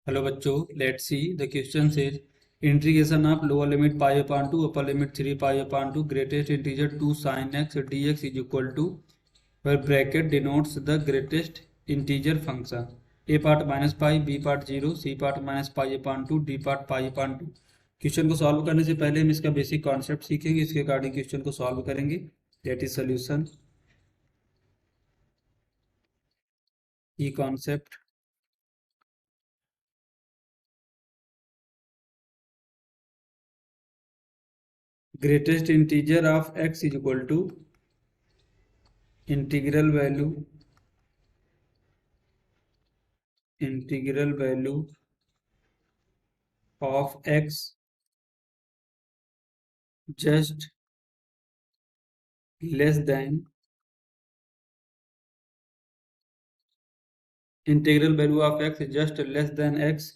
Hello बच्चों, let's see the question says integration of lower limit pi upon two upper limit 3 pi upon two greatest integer 2 sin x dx is equal to where bracket denotes the greatest integer function A part minus pi, B part zero, C part minus pi upon two, D part pi upon two. Question को solve करने से पहले हम इसका basic concept सीखेंगे, इसके according question को solve करेंगे। दैट इज सोल्यूशन की concept. Greatest integer of x is equal to integral value of x just less than integral value of x just less than x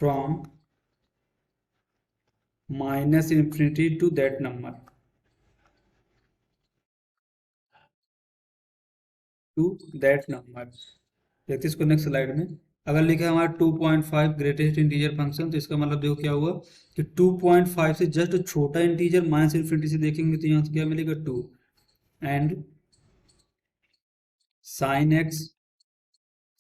from minus infinity to that number देखते इसको next slide में। अगर लिखा है हमारा 2.5 greatest integer function, तो इसका मतलब देखो क्या हुआ कि 2.5 से जस्ट छोटा इंटीजर माइनस इन्फिनिटी से देखेंगे तो यहाँ से क्या मिलेगा 2 एंड साइन एक्स।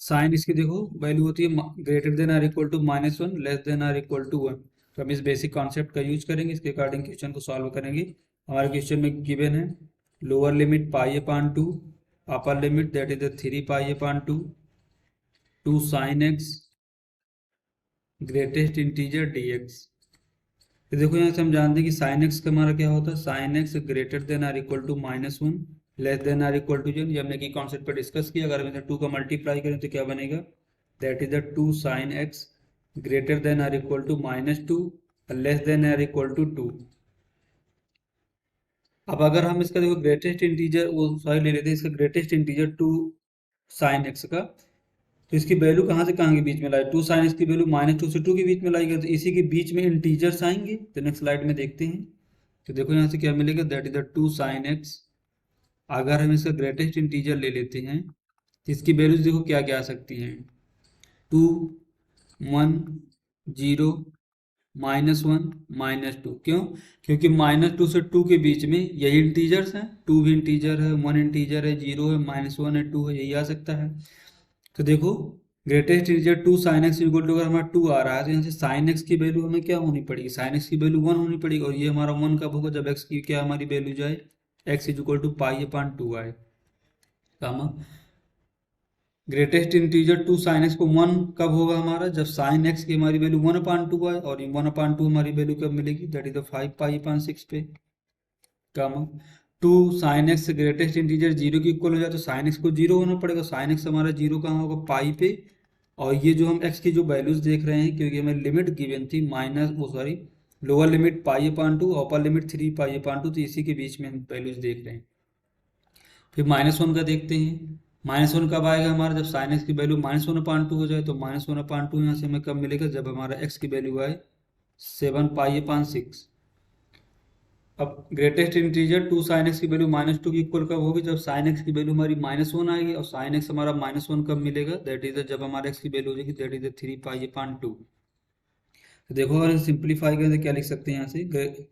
साइन इसकी देखो वैल्यू होती है greater than or equal to -1 less than or equal to 1। तो हम इस बेसिक कॉन्सेप्ट का यूज करेंगे, इसके अकॉर्डिंग क्वेश्चन को सॉल्व करेंगे। हमारे क्वेश्चन में गिवन है lower limit pi upon two, upper limit that is the 3 pi upon to, 2 sine x, greatest integer dx। तो देखो यहाँ से हम जानते हैं कि साइन एक्स का हमारा क्या होता है, sine X greater than or equal to -1 less than or equal to 0। ये हमने की कॉन्सेप्ट पर डिस्कस किया। अगर हम इसे 2 का मल्टीप्लाई करें तो क्या बनेगा, that is the 2 sine X greater than or equal to -2 less than or equal to 2। अब अगर हम इसका देखो ग्रेटेस्ट इंटीजर वो सॉरी ले लेते हैं, इसका ग्रेटेस्ट इंटीजर 2 साइन एक्स का, तो इसकी वैल्यू कहाँ से कहाँ के बीच में लाई, 2 साइन एक्स की वैल्यू -2 से 2 के बीच में लाई गई, तो इसी के बीच में इंटीजर्स आएंगे। तो नेक्स्ट स्लाइड में देखते हैं। तो देखो यहाँ से क्या मिलेगा, that is the 2 sine x. अगर हम इसका ग्रेटेस्ट इंटीजर ले लेते हैं तो इसकी वैल्यूज देखो क्या क्या आ सकती हैं, 2, 1, 0, -1, -2। क्यों? क्योंकि -2 से 2 के बीच में यही इंटीजर्स हैं, 2 भी इंटीजर है, 1 इंटीजर है, 0 है, -1 है, 2 है, यही आ सकता है। तो देखो greatest integer 2 sine X equal to, अगर हमारा 2 आ रहा है तो यहाँ से साइन एक्स की वैल्यू हमें क्या होनी पड़ेगी, साइन एक्स की वैल्यू 1 होनी पड़ेगी। और ये हमारा 1 कब होगा, जब एक्स की क्या हमारी वैल्यू जाए, X is equal to pi upon 2 आए। Comma greatest integer 2 sine X को 1 कब होगा हमारा, जब साइन एक्स की हमारी वैल्यू 1 अपॉन 2 आए। और ये 1 अपॉन 2 हमारी वैल्यू कब मिलेगी, that is the 5 pi upon 6 पे। कामा 2 साइन एक्स ग्रेटेस्ट इंटीजर 0 की इक्वल हो जाए तो साइन एक्स को 0 होना पड़ेगा। साइन एक्स हमारा 0 कहाँ होगा, पाई पे। और ये जो हम x की जो वैल्यूज देख रहे हैं, क्योंकि हमें लिमिट गिवन थी माइनस वो sorry lower limit pi upon two, upper limit 3 pi upon to, तो इसी के बीच में हम वैल्यूज देख रहे हैं। फिर -1 का देखते हैं। -1 कब आएगा हमारा, जब साइन एक्स की वैल्यू -1 अपॉन टू हो जाए। तो -1 अपॉन टू यहाँ से हमें कब मिलेगा, जब हमारा x की वैल्यू आए 7 पाई अपॉन 6। अब ग्रेटेस्ट इंटीजर 2 साइन एक्स की वैल्यू -2 की इक्वल कब होगी, जब साइन एक्स की वैल्यू हमारी -1 आएगी। और साइन एक्स हमारा -1 कब मिलेगा, दैट इज जब हमारा एक्स की वैल्यू हो जाएगी दैट इज 3 पाई अपॉन 2। तो देखो अगर सिंप्लीफाई करें तो क्या लिख सकते हैं यहाँ से,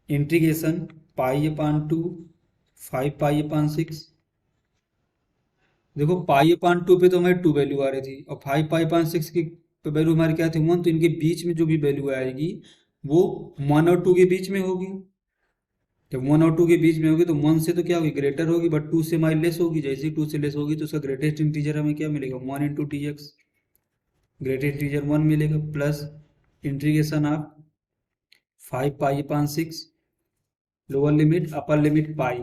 इंटीग्रेशन पाई अपॉन 2 5 पाई अपॉन 6। देखो पाई अपॉन 2 पे तो हमारी 2 वैल्यू आ रही थी, और 5 पाई अपॉन 6 की वैल्यू हमारी क्या थी 1। तो इनके बीच में जो भी वैल्यू आएगी वो 1 और 2 के बीच में होगी। जब 1 और 2 के बीच में होगी तो 1 से तो क्या होगी, ग्रेटर होगी, बट 2 से हमारी लेस होगी। जैसे ही 2 से लेस होगी तो उसका ग्रेटेस्ट इंटीजर हमें क्या मिलेगा, 1 into D X. Greatest integer 1 मिलेगा, plus integration of 5 pi upon 6 lower limit upper limit pi.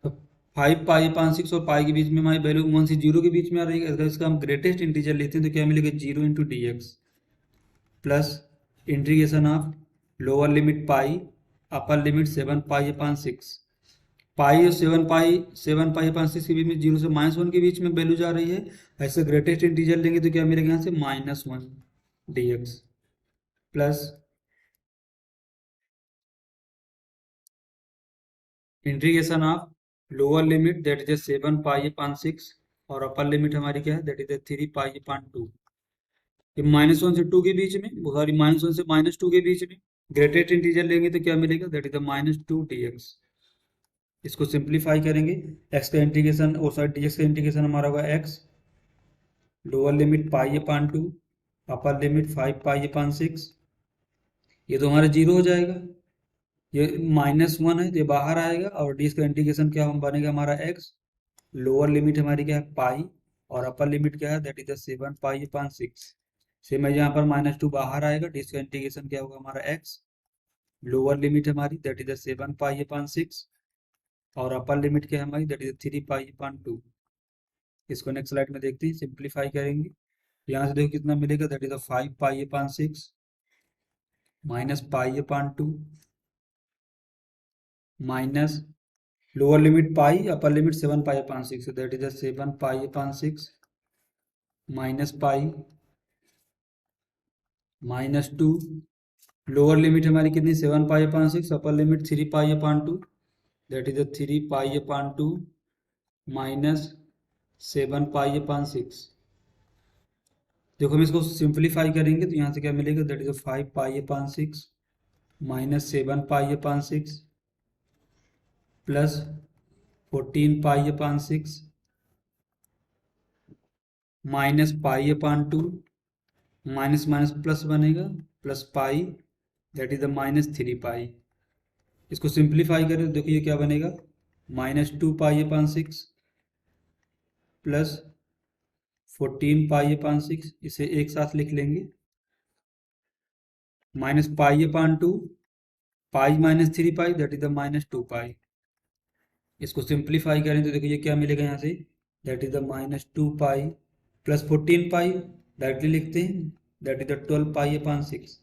तो 5 पाई अपॉन 6 और पाई के बीच में हमारी वैल्यू 1 से 0 के बीच में आ रही है। अगर इसका हम ग्रेटेस्ट इंटीजर लेते हैं तो क्या मिलेगा, 0 into D x, plus integration of lower limit pi upper limit 7 pi upon 6। पाई और 7 पाई अपॉन 6 के बीच में 0 से -1 के बीच में वैल्यू जा रही है। ऐसे ग्रेटेस्ट इंटीजर लेंगे तो क्या मिलेगा यहाँ से -1 D x, plus integration of lower limit that is 7 pi upon 6 और अपर लिमिट हमारी क्या है, दैट इज 3 पाई अपॉन 2। ये -1 से 2 के बीच में, सॉरी -1 से -2 के बीच में ग्रेटेस्ट इंटीजर लेंगे तो क्या मिलेगा, दैट इज द -2 dx। इसको सिंप्लीफाई करेंगे, x का इंटीग्रेशन और सॉरी dx का इंटीग्रेशन हमारा होगा x, lower limit π/2, upper limit 5π/6, ये तो हमारा 0 हो जाएगा, ये -1 है तो ये बाहर आएगा, और डी का इंटीग्रेशन क्या बनेगा हमारा x, लोअर लिमिट हमारी क्या है पाई, और अपर लिमिट क्या है, दैट इज द 7π/6। सेम है, यहाँ पर -2 बाहर आएगा, डी का इंटीग्रेशन क्या होगा हमारा x, लोअर लिमिट हमारी दैट इज द 7π/6, और अपर लिमिट क्या है हमारी, दैट इज 3π/2। इसको नेक्स्ट स्लाइड में देखते हैं, सिंप्लीफाई करेंगे, यहाँ से देखो कितना मिलेगा, that is the 5π/6 minus π/2 minus lower limit pi, upper limit 7π/6, that is the 7π/6 minus pi -2, lower limit हमारी कितनी 7π/6, upper limit 3π/2, that is the 3π/2 minus 7π/6। देखो हम इसको सिंप्लीफाई करेंगे तो यहाँ से क्या मिलेगा, that is 5π/6 minus 7π/6 plus 14π/6 minus π/2, minus minus plus बनेगा, plus pi, that is the -3π। इसको सिंप्लीफाई करें तो देखो ये क्या बनेगा, -2π/6 प्लस 14π/6, इसे एक साथ लिख लेंगे, minus π/2 pi minus 3π, that is the -2π। इसको सिंप्लीफाई करें तो देखो ये क्या मिलेगा यहाँ से, that is the -2π plus 14π, directly लिखते हैं, that is the 12π/6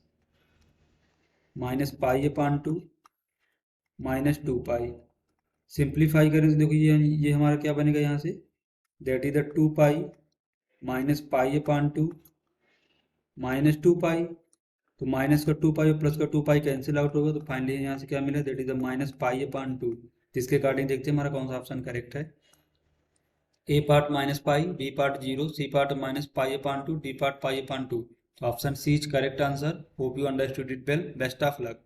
minus π/2 -2π। Simplify करें तो देखो ये हमारा क्या बनेगा यहाँ से, दैट इज द 2π माइनस π/2 -2π, तो माइनस का 2π और प्लस का 2π कैंसिल आउट होगा, तो फाइनली यहाँ से क्या मिला, दैट इज द -π/2। जिसके अकॉर्डिंग देखते हैं हमारा कौन सा ऑप्शन करेक्ट है, A part -π, B part 0, C part -π/2, D part π/2। तो option C is correct answer. Hope you understood it well, best of luck.